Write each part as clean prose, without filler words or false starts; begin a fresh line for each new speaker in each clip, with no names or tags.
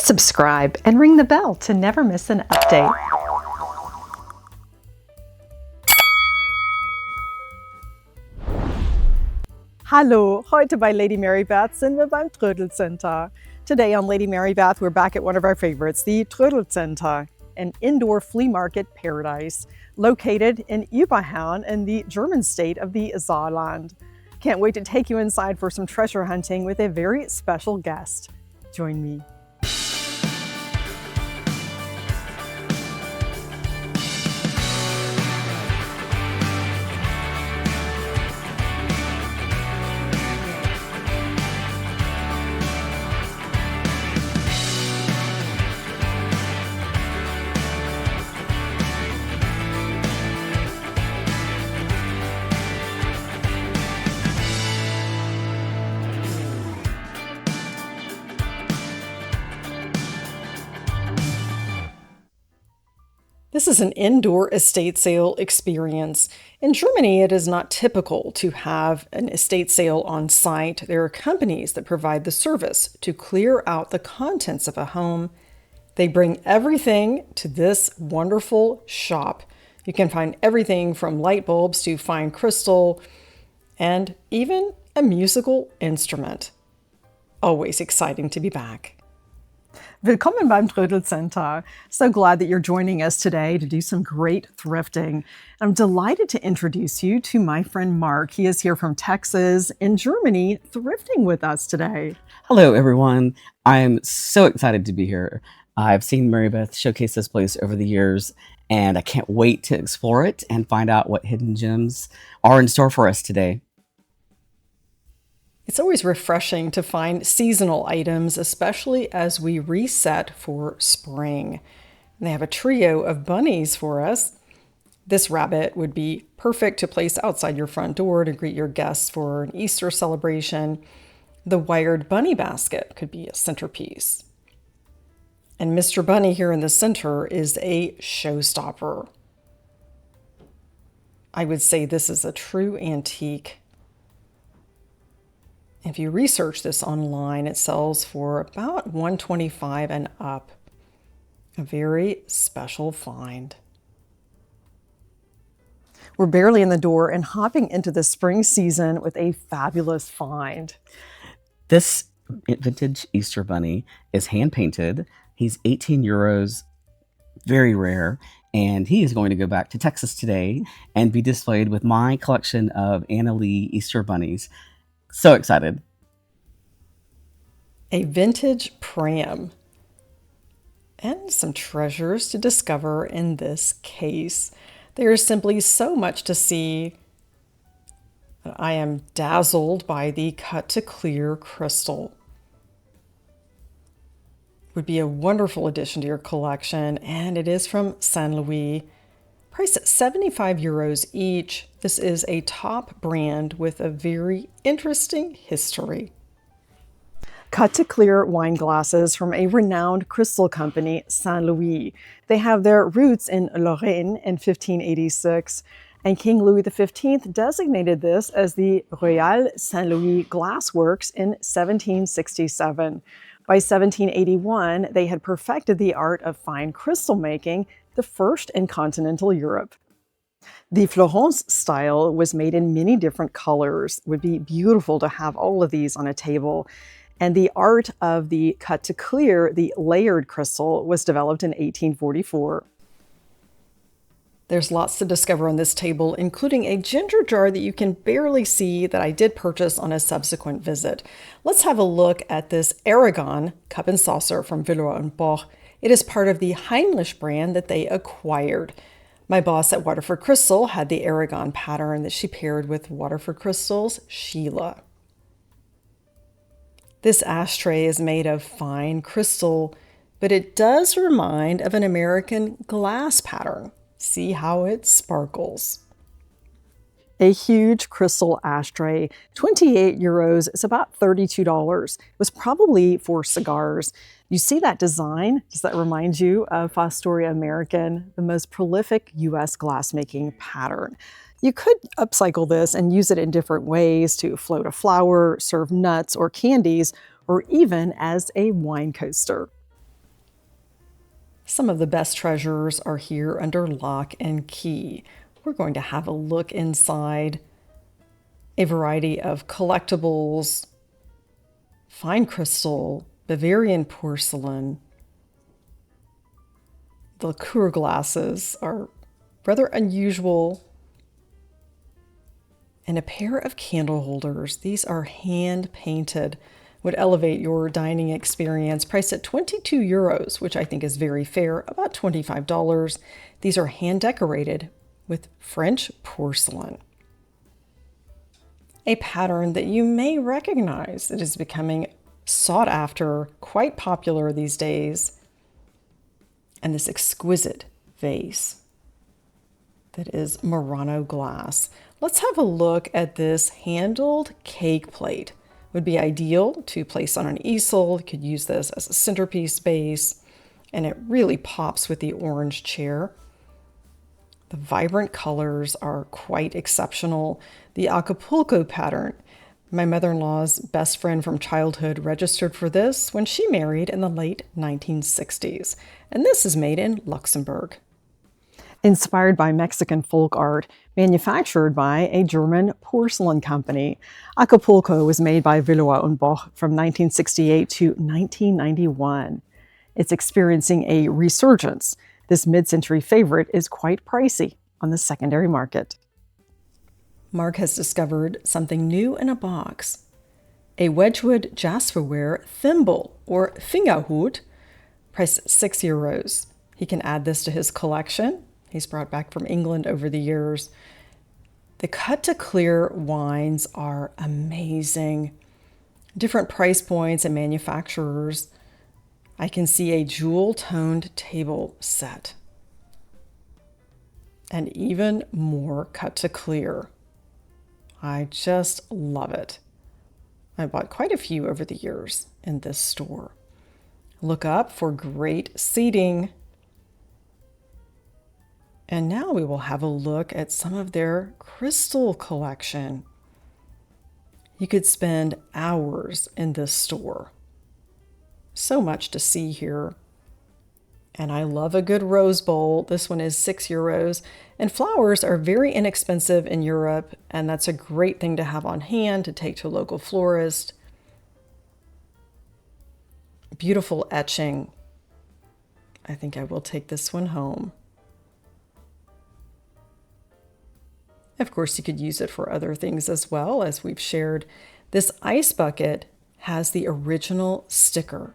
Subscribe and ring the bell to never miss an update. Hallo, heute bei Lady Mary Beth sind wir beim Trödelcenter. Today on Lady Mary Beth, we're back at one of our favorites, the Trödelcenter, an indoor flea market paradise located in Oberhausen in the German state of the Saarland. Can't wait to take you inside for some treasure hunting with a very special guest. Join me. This is an indoor estate sale experience. In Germany, it is not typical to have an estate sale on site. There are companies that provide the service to clear out the contents of a home. They bring everything to this wonderful shop. You can find everything from light bulbs to fine crystal and even a musical instrument. Always exciting to be back. Willkommen beim Trödelcenter. So glad that you're joining us today to do some great thrifting. I'm delighted to introduce you to my friend Marc. He is here from Texas in Germany thrifting with us today.
Hello, everyone. I'm so excited to be here. I've seen Mary Beth showcase this place over the years, and I can't wait to explore it and find out what hidden gems are in store for us today.
It's always refreshing to find seasonal items, especially as we reset for spring. And they have a trio of bunnies for us. This rabbit would be perfect to place outside your front door to greet your guests for an Easter celebration. The wired bunny basket could be a centerpiece. And Mr. Bunny here in the center is a showstopper. I would say this is a true antique. If you research this online, it sells for about $125 and up. A very special find. We're barely in the door and hopping into the spring season with a fabulous find.
This vintage Easter bunny is hand painted. He's 18 euros, very rare, and he is going to go back to Texas today and be displayed with my collection of Anna Lee Easter bunnies. So excited.
A vintage pram. And some treasures to discover in this case. There is simply so much to see. I am dazzled by the cut to clear crystal. Would be a wonderful addition to your collection, and it is from Saint Louis. Priced at 75 euros each, this is a top brand with a very interesting history. Cut to clear wine glasses from a renowned crystal company, Saint Louis. They have their roots in Lorraine in 1586, and King Louis XV designated this as the Royal Saint Louis Glassworks in 1767. By 1781, they had perfected the art of fine crystal making, the first in continental Europe. The Florence style was made in many different colors. It would be beautiful to have all of these on a table. And the art of the cut to clear, the layered crystal, was developed in 1844. There's lots to discover on this table, including a ginger jar that you can barely see that I did purchase on a subsequent visit. Let's have a look at this Aragon cup and saucer from Villeroy Boch. It is part of the Heinrich brand that they acquired. My boss at Waterford Crystal had the Aragon pattern that she paired with Waterford Crystal's Sheila. This ashtray is made of fine crystal, but it does remind of an American glass pattern. See how it sparkles. A huge crystal ashtray, 28 euros, is about $32. It was probably for cigars. You see that design? Does that remind you of Astoria American, the most prolific U.S. glassmaking pattern? You could upcycle this and use it in different ways to float a flower, serve nuts or candies, or even as a wine coaster. Some of the best treasures are here under lock and key. We're going to have a look inside. A variety of collectibles, fine crystal, Bavarian porcelain. The liqueur glasses are rather unusual. And a pair of candle holders. These are hand painted, would elevate your dining experience, priced at 22 euros, which I think is very fair, about $25. These are hand decorated with French porcelain. A pattern that you may recognize. It is becoming sought after, quite popular these days. And this exquisite vase that is Murano glass. Let's have a look at this handled cake plate. Would be ideal to place on an easel. You could use this as a centerpiece base, and it really pops with the orange chair. The vibrant colors are quite exceptional. The Acapulco pattern. My mother-in-law's best friend from childhood registered for this when she married in the late 1960s. And this is made in Luxembourg. Inspired by Mexican folk art, manufactured by a German porcelain company, Acapulco was made by Villeroy Boch from 1968 to 1991. It's experiencing a resurgence. This mid-century favorite is quite pricey on the secondary market. Marc has discovered something new in a box. A Wedgwood jasperware thimble, or fingerhoed, priced at 6 euros. He can add this to his collection. He's brought back from England over the years. The cut to clear wines are amazing. Different price points and manufacturers. I can see a jewel-toned table set. And even more cut to clear. I just love it. I bought quite a few over the years in this store. Look up for great seating. And now we will have a look at some of their crystal collection. You could spend hours in this store. So much to see here. And I love a good rose bowl. This one is 6 euros. And flowers are very inexpensive in Europe, and that's a great thing to have on hand to take to a local florist. Beautiful etching. I think I will take this one home. Of course, you could use it for other things as well, as we've shared. This ice bucket has the original sticker.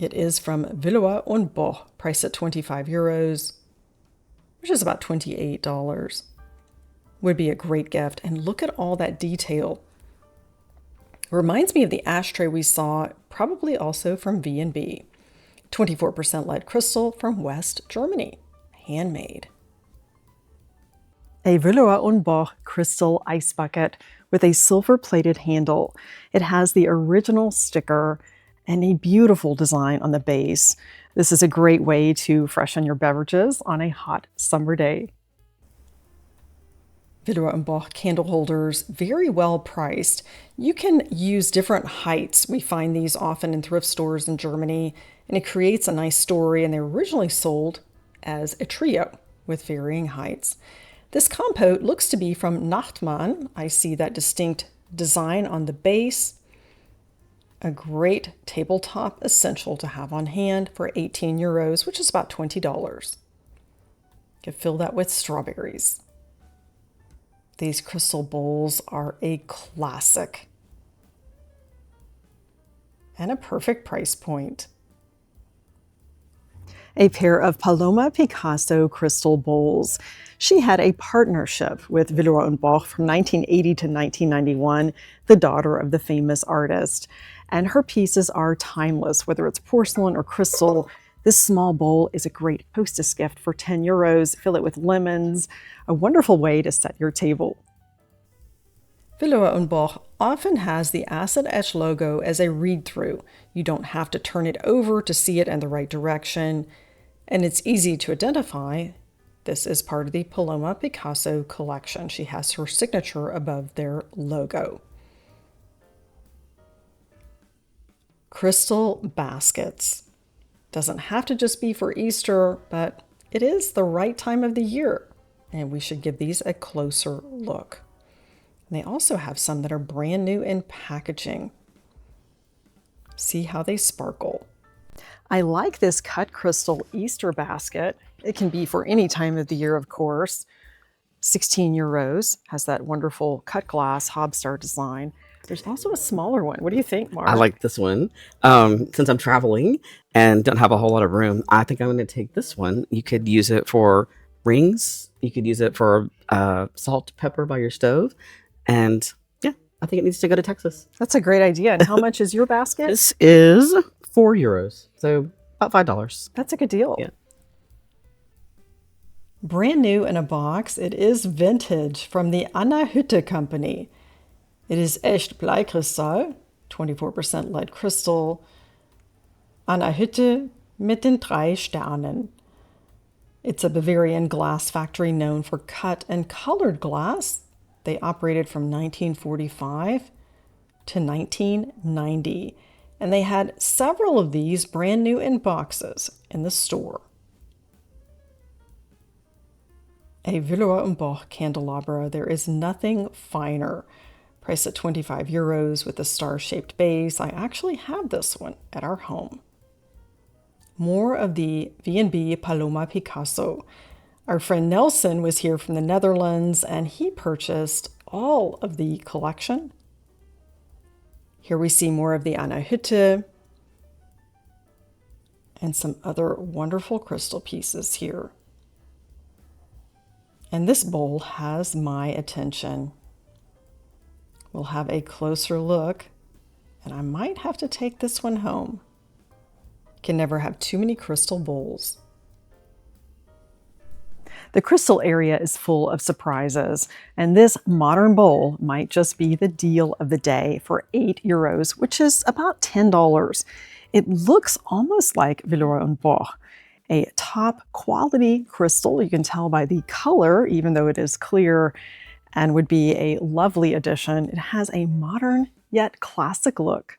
It is from Villeroy Boch, priced at 25 euros, which is about $28. Would be a great gift. And look at all that detail. Reminds me of the ashtray we saw, probably also from V&B. 24% lead crystal from West Germany, handmade. A Villeroy Boch crystal ice bucket with a silver-plated handle. It has the original sticker and a beautiful design on the base. This is a great way to freshen your beverages on a hot summer day. Villeroy Boch candle holders, very well priced. You can use different heights. We find these often in thrift stores in Germany, and it creates a nice story, and they're originally sold as a trio with varying heights. This compote looks to be from Nachtmann. I see that distinct design on the base. A great tabletop essential to have on hand for 18 euros, which is about $20. You could fill that with strawberries. These crystal bowls are a classic and a perfect price point. A pair of Paloma Picasso crystal bowls. She had a partnership with Villeroy Boch from 1980 to 1991, the daughter of the famous artist. And her pieces are timeless, whether it's porcelain or crystal. This small bowl is a great hostess gift for 10 euros. Fill it with lemons, a wonderful way to set your table. Villeroy Boch often has the acid etch logo as a read-through. You don't have to turn it over to see it in the right direction, and it's easy to identify. This is part of the Paloma Picasso collection. She has her signature above their logo. Crystal baskets. Doesn't have to just be for Easter, but it is the right time of the year, and we should give these a closer look. And they also have some that are brand new in packaging. See how they sparkle. I like this cut crystal Easter basket. It can be for any time of the year, of course. 16 euros, has that wonderful cut glass Hobstar design. There's also a smaller one. What do you think, Marc?
I like this one. Since I'm traveling and don't have a whole lot of room, I think I'm going to take this one. You could use it for rings. You could use it for salt, pepper by your stove. And yeah, I think it needs to go to Texas.
That's a great idea. And how much is your basket?
This is 4 euros. So about $5.
That's a good deal.
Yeah.
Brand new in a box, it is vintage from the Anschrift company. It is echt Bleikristall, 24% lead crystal. Anschrift mit den 3 Sternen. It's a Bavarian glass factory known for cut and colored glass. They operated from 1945 to 1990, and they had several of these brand new in boxes in the store. A Villeroy Boch candelabra, there is nothing finer. Priced at 25 euros with a star-shaped base. I actually have this one at our home. More of the V&B Paloma Picasso. Our friend Nelson was here from the Netherlands and he purchased all of the collection. Here we see more of the Anschrift and some other wonderful crystal pieces here. And this bowl has my attention. We'll have a closer look, and I might have to take this one home. Can never have too many crystal bowls. The crystal area is full of surprises, and this modern bowl might just be the deal of the day for 8 euros, which is about $10. It looks almost like Villeroy Boch, a top quality crystal. You can tell by the color, even though it is clear, and would be a lovely addition. It has a modern yet classic look.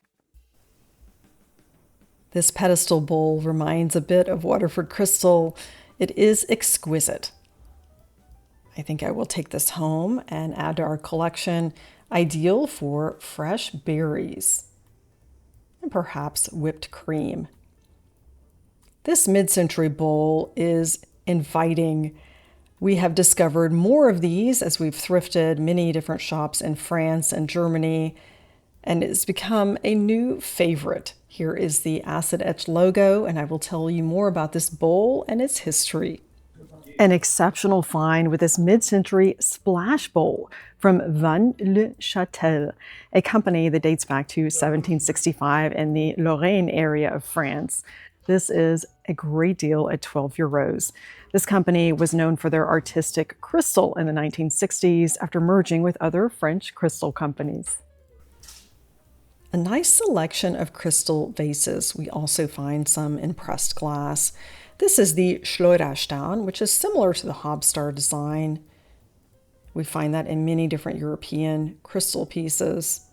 This pedestal bowl reminds a bit of Waterford crystal. It is exquisite. I think I will take this home and add to our collection, ideal for fresh berries and perhaps whipped cream. This mid-century bowl is inviting. We have discovered more of these as we've thrifted many different shops in France and Germany, and it's become a new favorite. Here is the acid etched logo, and I will tell you more about this bowl and its history. An exceptional find with this mid-century splash bowl from Van Le Chatel, a company that dates back to 1765 in the Lorraine area of France. This is a great deal at 12 euros. This company was known for their artistic crystal in the 1960s after merging with other French crystal companies. A nice selection of crystal vases. We also find some in pressed glass. This is the Schleuderstein, which is similar to the Hobstar design. We find that in many different European crystal pieces.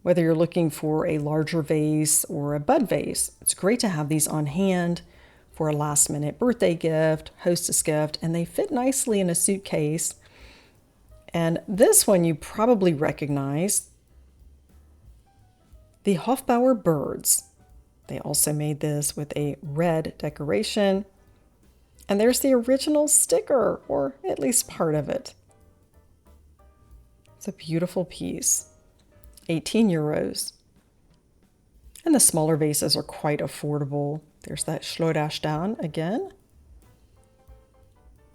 Whether you're looking for a larger vase or a bud vase, it's great to have these on hand for a last-minute birthday gift, hostess gift, and they fit nicely in a suitcase. And this one you probably recognize, the Hofbauer birds. They also made this with a red decoration. And there's the original sticker, or at least part of it. It's a beautiful piece. 18 euros. And the smaller vases are quite affordable. There's that Schleuderstein again.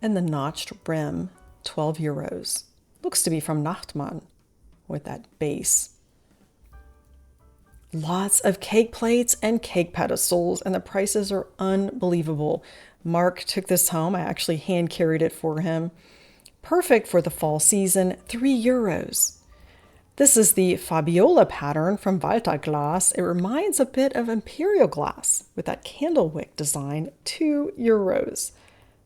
And the notched rim, 12 euros. Looks to be from Nachtmann with that base. Lots of cake plates and cake pedestals, and the prices are unbelievable. Marc took this home. I actually hand carried it for him. Perfect for the fall season, 3 euros. This is the Fabiola pattern from Walter Glass. It reminds a bit of imperial glass with that candle wick design, 2 euros.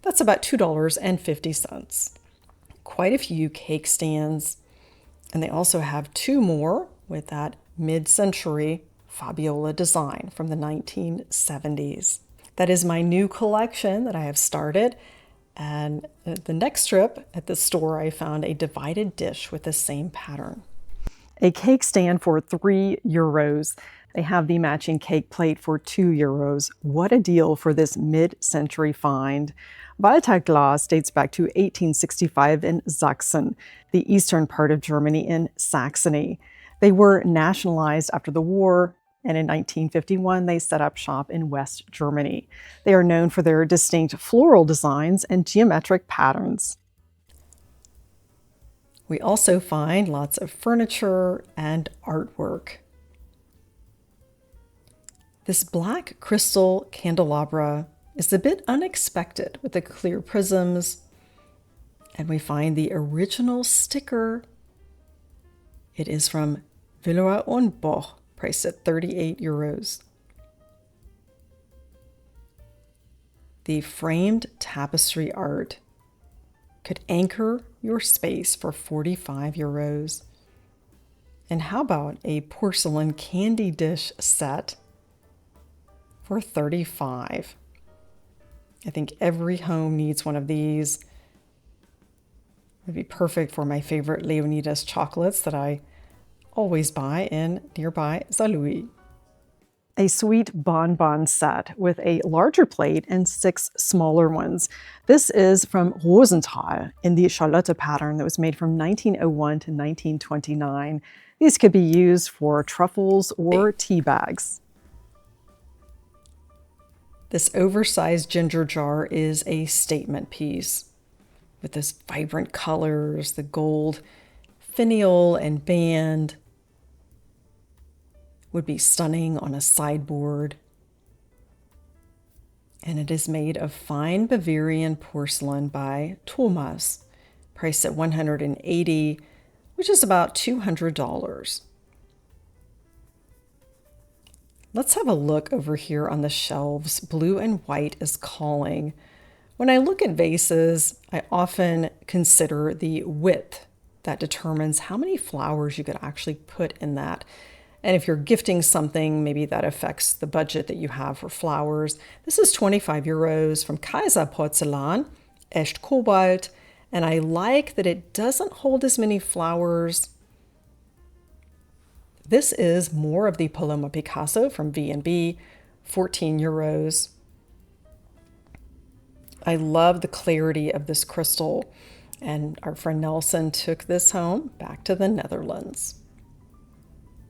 That's about $2.50. Quite a few cake stands. And they also have 2 more with that mid-century Fabiola design from the 1970s. That is my new collection that I have started. And the next trip at the store, I found a divided dish with the same pattern. A cake stand for €3. They have the matching cake plate for €2. What a deal for this mid-century find. Walterglas dates back to 1865 in Sachsen, the eastern part of Germany in Saxony. They were nationalized after the war, and in 1951 they set up shop in West Germany. They are known for their distinct floral designs and geometric patterns. We also find lots of furniture and artwork. This black crystal candelabra is a bit unexpected with the clear prisms, and we find the original sticker. It is from Villeroy Boch, priced at €38. The framed tapestry art could anchor your space for €45. And how about a porcelain candy dish set for $35? I think every home needs one of these. It would be perfect for my favorite Leonidas chocolates that I always buy in nearby Saarland. A sweet bonbon set with a larger plate and 6 smaller ones. This is from Rosenthal in the Charlotte pattern that was made from 1901 to 1929. These could be used for truffles or tea bags. This oversized ginger jar is a statement piece with this vibrant colors, the gold finial and band. Would be stunning on a sideboard. And it is made of fine Bavarian porcelain by Thomas, priced at $180, which is about $200. Let's have a look over here on the shelves. Blue and white is calling. When I look at vases, I often consider the width. That determines how many flowers you could actually put in that. And if you're gifting something, maybe that affects the budget that you have for flowers. This is €25 from Kaiser Porzellan, Echt Cobalt. And I like that it doesn't hold as many flowers. This is more of the Paloma Picasso from B&B, €14. I love the clarity of this crystal. And our friend Nelson took this home back to the Netherlands.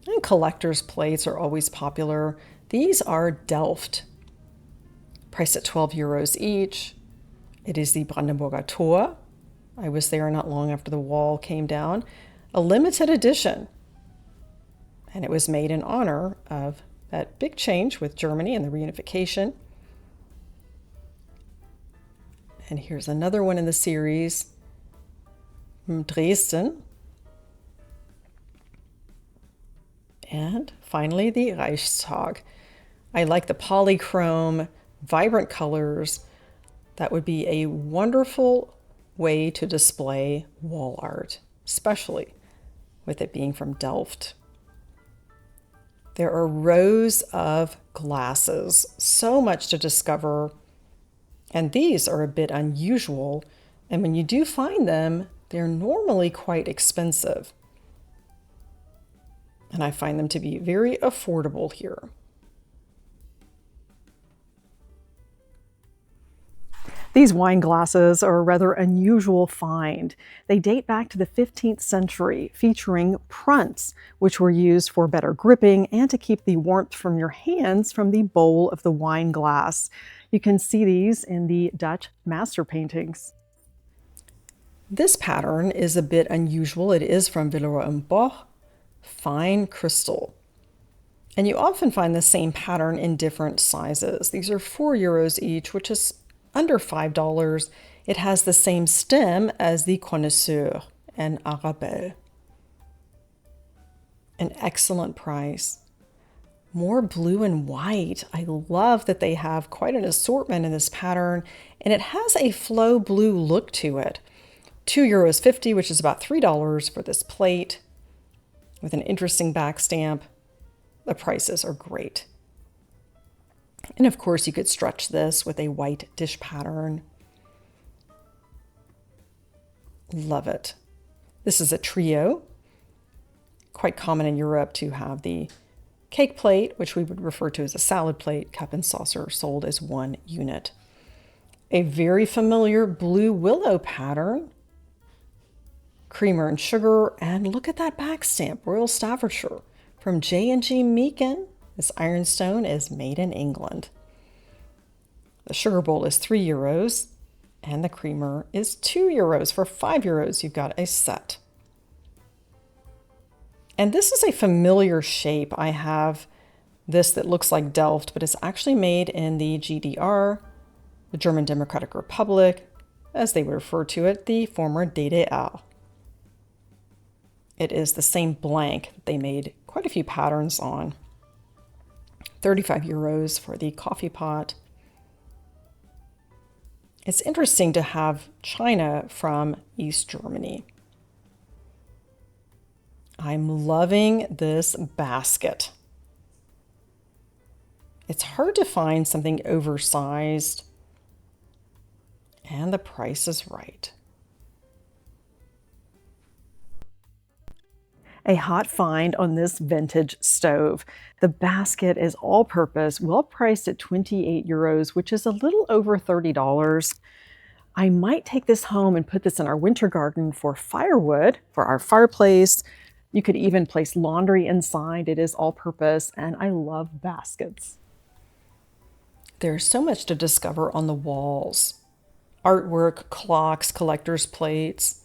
And collector's plates are always popular. These are Delft, priced at €12 each. It is the Brandenburger Tor. I was there not long after the wall came down. A limited edition. And it was made in honor of that big change with Germany and the reunification. And here's another one in the series from Dresden. And finally, the Reichstag. I like the polychrome, vibrant colors. That would be a wonderful way to display wall art, especially with it being from Delft. There are rows of glasses, so much to discover. And these are a bit unusual. And when you do find them, they're normally quite expensive. And I find them to be very affordable here. These wine glasses are a rather unusual find. They date back to the 15th century, featuring prunts, which were used for better gripping and to keep the warmth from your hands from the bowl of the wine glass. You can see these in the Dutch master paintings. This pattern is a bit unusual. It is from Villeroy Boch. Fine crystal. And you often find the same pattern in different sizes. These are €4 each, which is under $5. It has the same stem as the Connoisseur and Arabelle. An excellent price. More blue and white. I love that they have quite an assortment in this pattern, and it has a flow blue look to it. €2.50, which is about $3 for this plate, with an interesting back stamp. The prices are great. And of course, you could stretch this with a white dish pattern. Love it. This is a trio. Quite common in Europe to have the cake plate, which we would refer to as a salad plate, cup and saucer, sold as one unit. A very familiar blue willow pattern, creamer and sugar, and look at that back stamp, Royal Staffordshire from J&G Meakin. This ironstone is made in England. The sugar bowl is €3, and the creamer is €2. For €5, you've got a set. And this is a familiar shape. I have this that looks like Delft, but it's actually made in the GDR, the German Democratic Republic, as they would refer to it, the former DDR. It is the same blank that they made quite a few patterns on. €35 for the coffee pot. It's interesting to have china from East Germany. I'm loving this basket. It's hard to find something oversized, and the price is right. A hot find on this vintage stove. The basket is all-purpose, well priced at €28, which is a little over $30. I might take this home and put this in our winter garden for firewood, for our fireplace. You could even place laundry inside. It is all-purpose, and I love baskets. There's so much to discover on the walls. Artwork, clocks, collector's plates.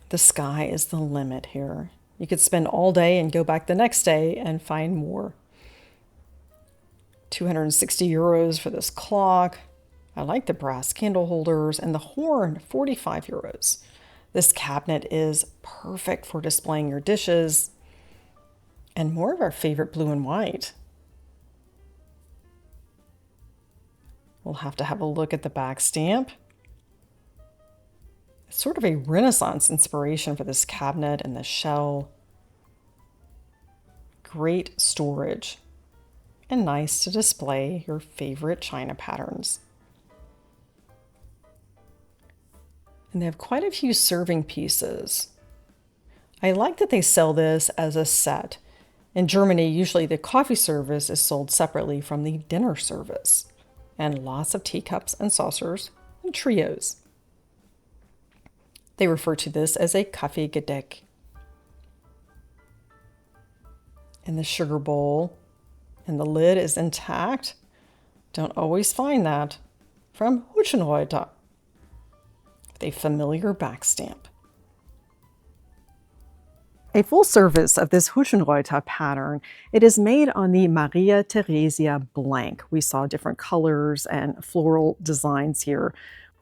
The sky is the limit here. You could spend all day and go back the next day and find more. €260 for this clock. I like the brass candle holders, and the horn, €45. This cabinet is perfect for displaying your dishes, and more of our favorite blue and white. We'll have to have a look at the back stamp. It's sort of a Renaissance inspiration for this cabinet and the shell. Great storage, and nice to display your favorite china patterns. And they have quite a few serving pieces. I like that they sell this as a set. In Germany, usually the coffee service is sold separately from the dinner service, and lots of teacups and saucers and trios. They refer to this as a Kaffeegedeck. And the sugar bowl, and the lid is intact. Don't always find that. From Hutchenreuter, with a familiar back stamp. A full service of this Hutchenreuter pattern. It is made on the Maria Theresia blank. We saw different colors and floral designs here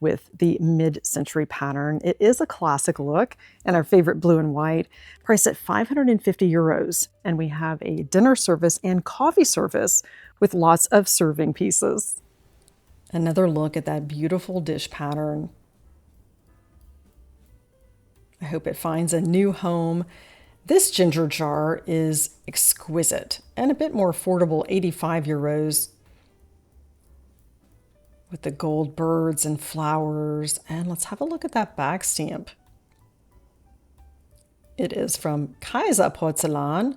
with the mid-century pattern. It is a classic look, and our favorite blue and white, priced at €550. And we have a dinner service and coffee service with lots of serving pieces. Another look at that beautiful dish pattern. I hope it finds a new home. This ginger jar is exquisite and a bit more affordable, €85, with the gold birds and flowers. And let's have a look at that back stamp. It is from Kaiser Porcelain,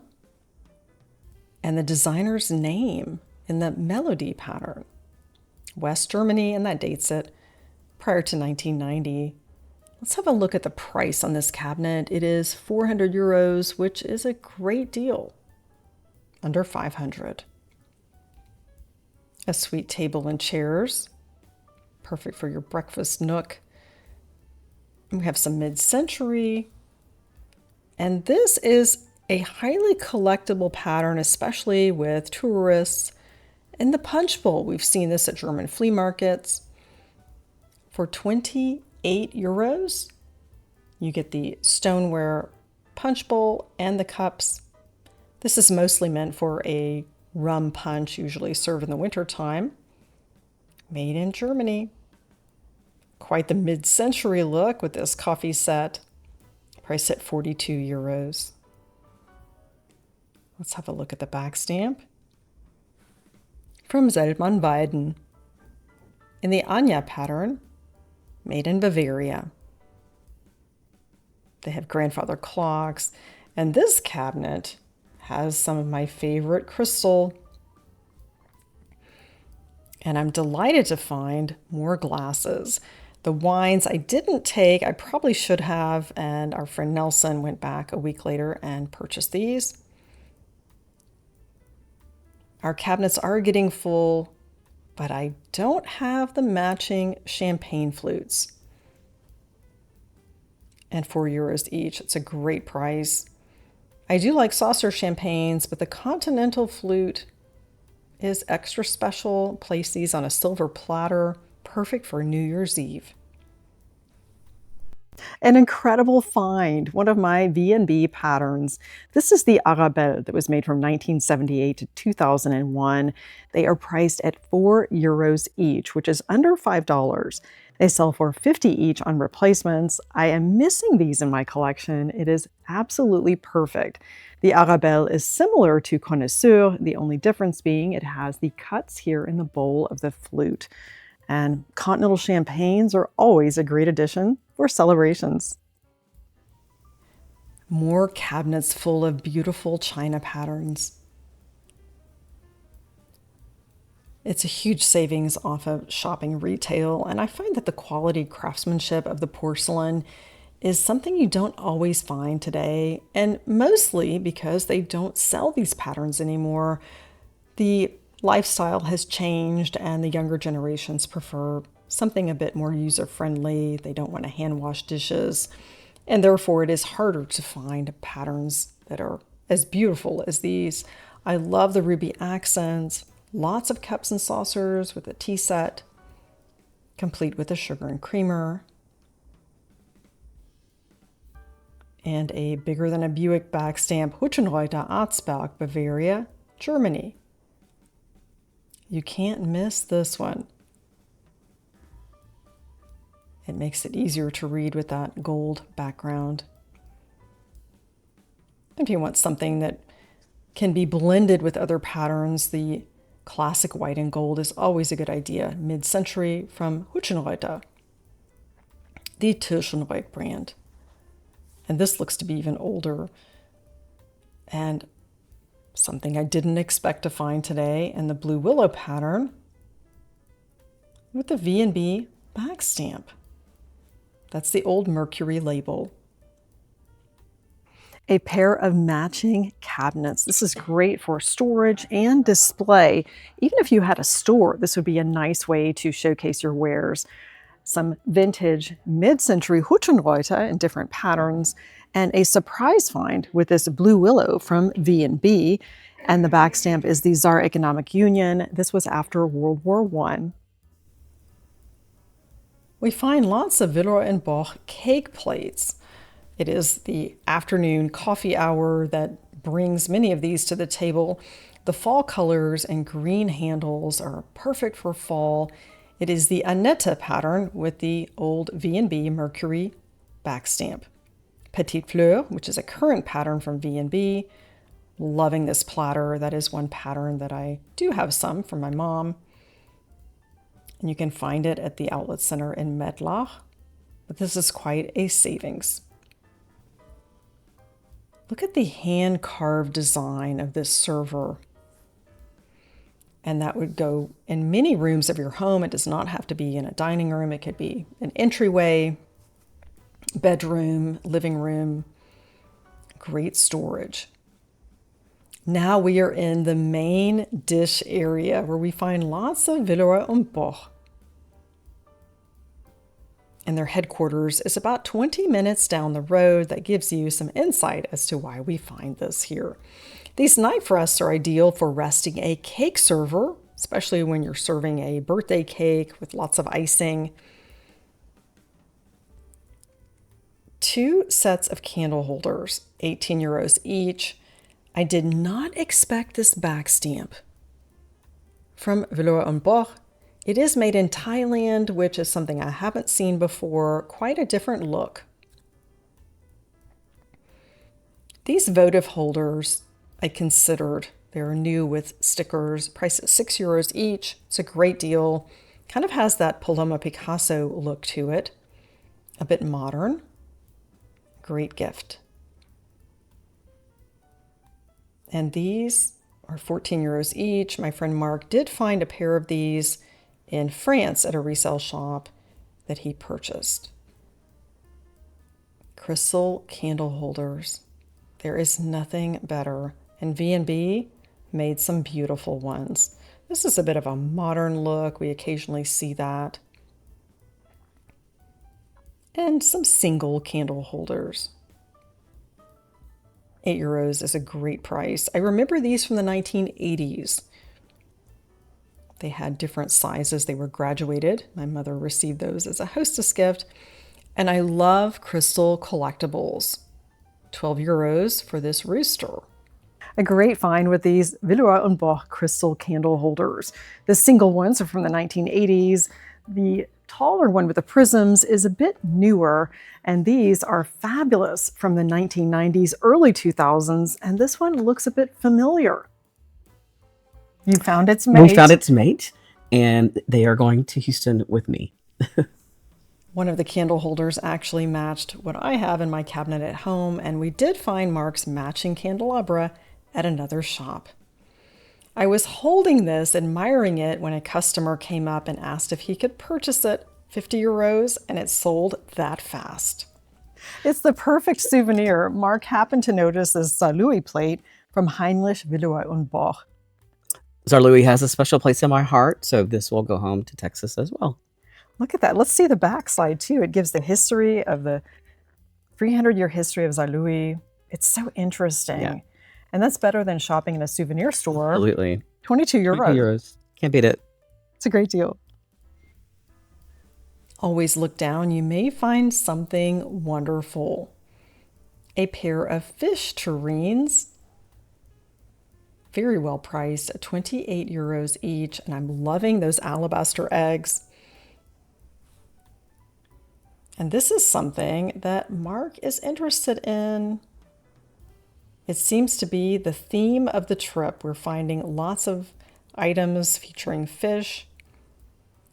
and the designer's name in the melody pattern. West Germany, and that dates it prior to 1990. Let's have a look at the price on this cabinet. It is €400, which is a great deal. Under $500. A sweet table and chairs. Perfect for your breakfast nook. And we have some mid-century. And this is a highly collectible pattern, especially with tourists. And the punch bowl, we've seen this at German flea markets. For €28, you get the stoneware punch bowl and the cups. This is mostly meant for a rum punch, usually served in the wintertime. Made in Germany. Quite the mid-century look with this coffee set. Priced at €42. Let's have a look at the back stamp. From Seltmann Weiden. In the Anya pattern, made in Bavaria. They have grandfather clocks, and this cabinet has some of my favorite crystal. And I'm delighted to find more glasses. The wines I didn't take, I probably should have, and our friend Nelson went back a week later and purchased these. Our cabinets are getting full, but I don't have the matching champagne flutes. And €4 each. It's a great price. I do like saucer champagnes, but the continental flute is extra special. Place these on a silver platter, perfect for New Year's Eve. An incredible find, one of my V&B patterns. This is the Arabelle that was made from 1978 to 2001. They are priced at €4 each, which is under $5. They sell for $50 each on replacements. I am missing these in my collection. It is absolutely perfect. The Arabelle is similar to Connoisseur, the only difference being it has the cuts here in the bowl of the flute. And continental champagnes are always a great addition for celebrations. More cabinets full of beautiful china patterns. It's a huge savings off of shopping retail, and I find that the quality craftsmanship of the porcelain is something you don't always find today, and mostly because they don't sell these patterns anymore. The lifestyle has changed, and the younger generations prefer something a bit more user-friendly. They don't want to hand-wash dishes, and therefore it is harder to find patterns that are as beautiful as these. I love the ruby accents. Lots of cups and saucers with a tea set, complete with a sugar and creamer. And a bigger than a Buick back stamp, Hutchenreuther Arzberg, Bavaria, Germany. You can't miss this one. It makes it easier to read with that gold background. If you want something that can be blended with other patterns, the classic white and gold is always a good idea. Mid-Century from Hutchenreuther, the Tirschenreuth brand. And this looks to be even older. And something I didn't expect to find today in the Blue Willow pattern with the V&B back stamp. That's the old Mercury label. A pair of matching cabinets. This is great for storage and display. Even if you had a store, this would be a nice way to showcase your wares. Some vintage mid-century Hutchenreuther in different patterns, and a surprise find with this Blue Willow from V&B. And the back stamp is the Saar Economic Union. This was after World War I. We find lots of Villeroy Boch cake plates. It is the afternoon coffee hour that brings many of these to the table. The fall colors and green handles are perfect for fall. It is the Annette pattern with the old V&B Mercury back stamp. Petite Fleur, which is a current pattern from V&B. Loving this platter. That is one pattern that I do have some from my mom. And you can find it at the outlet center in Medlach. But this is quite a savings. Look at the hand-carved design of this server. And that would go in many rooms of your home. It does not have to be in a dining room. It could be an entryway, bedroom, living room. Great storage. Now we are in the main dish area where we find lots of Villeroy Boch. And their headquarters is about 20 minutes down the road. That gives you some insight as to why we find this here. These knife rests are ideal for resting a cake server, especially when you're serving a birthday cake with lots of icing. 2 sets of candle holders, €18 each. I did not expect this back stamp from Villeroy Boch. It is made in Thailand, which is something I haven't seen before. Quite a different look. These votive holders, I considered. They're new with stickers, priced at €6 each. It's a great deal. Kind of has that Paloma Picasso look to it. A bit modern. Great gift. And these are €14 each. My friend Marc did find a pair of these in France at a resale shop that he purchased. Crystal candle holders. There is nothing better. And V&B made some beautiful ones. This is a bit of a modern look. We occasionally see that. And some single candle holders. €8 is a great price. I remember these from the 1980s. They had different sizes. They were graduated. My mother received those as a hostess gift. And I love crystal collectibles. €12 for this rooster. A great find with these Villeroy Boch crystal candle holders. The single ones are from the 1980s. The taller one with the prisms is a bit newer, and these are fabulous from the 1990s, early 2000s, and this one looks a bit familiar. You found its mate.
We found its mate, and they are going to Houston with me.
One of the candle holders actually matched what I have in my cabinet at home, and we did find Marc's matching candelabra at another shop. I was holding this, admiring it, when a customer came up and asked if he could purchase it. €50, and it sold that fast. It's the perfect souvenir. Marc happened to notice this Saarland plate from Heinrich Villeroy Boch.
Saarland has a special place in my heart, so this will go home to Texas as well.
Look at that. Let's see the backside too. It gives the history of the 300-year history of Saarland. It's so interesting.
Yeah.
And that's better than shopping in a souvenir store.
Absolutely.
€22.
€22. Can't beat it.
It's a great deal. Always look down. You may find something wonderful. A pair of fish tureens. Very well priced at €28 each. And I'm loving those alabaster eggs. And this is something that Marc is interested in. It seems to be the theme of the trip. We're finding lots of items featuring fish,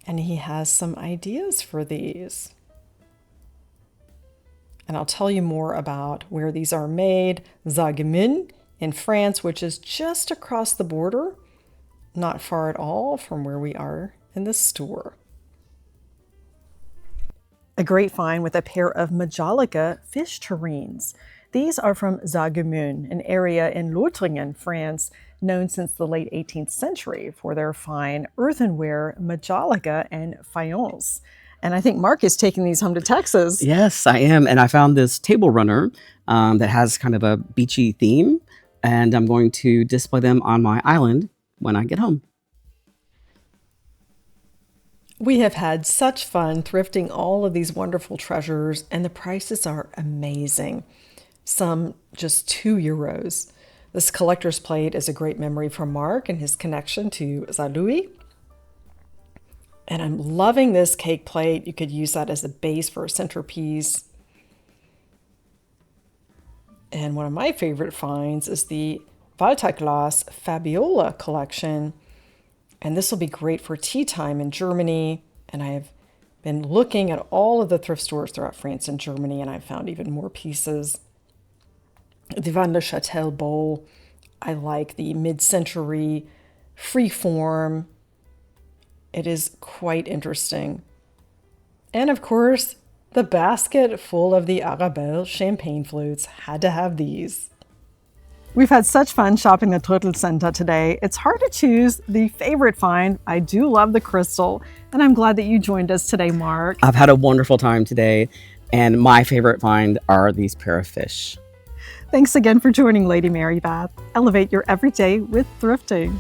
and he has some ideas for these. And I'll tell you more about where these are made. Saarland in France, which is just across the border, not far at all from where we are in the store. A great find with a pair of Majolica fish tureens. These are from Saarland, an area in Lothringen, France, known since the late 18th century for their fine earthenware, Majolica, and faience. And I think Marc is taking these home to Texas.
Yes, I am. And I found this table runner that has kind of a beachy theme, and I'm going to display them on my island when I get home.
We have had such fun thrifting all of these wonderful treasures, and the prices are amazing. Some just €2. This collector's plate is a great memory for Marc and his connection to Saarland. And I'm loving this cake plate. You could use that as a base for a centerpiece. And one of my favorite finds is the Walterglas Fabiola collection. And this will be great for tea time in Germany. And I have been looking at all of the thrift stores throughout France and Germany, and I've found even more pieces. The Van der Chatel bowl. I like the mid-century freeform. It is quite interesting. And of course, the basket full of the Arabelle champagne flutes. Had to have these. We've had such fun shopping the Trödelcenter today. It's hard to choose the favorite find. I do love the crystal, and I'm glad that you joined us today, Marc.
I've had a wonderful time today, and my favorite find are these pair of fish.
Thanks again for joining Lady Mary Beth. Elevate your everyday with thrifting.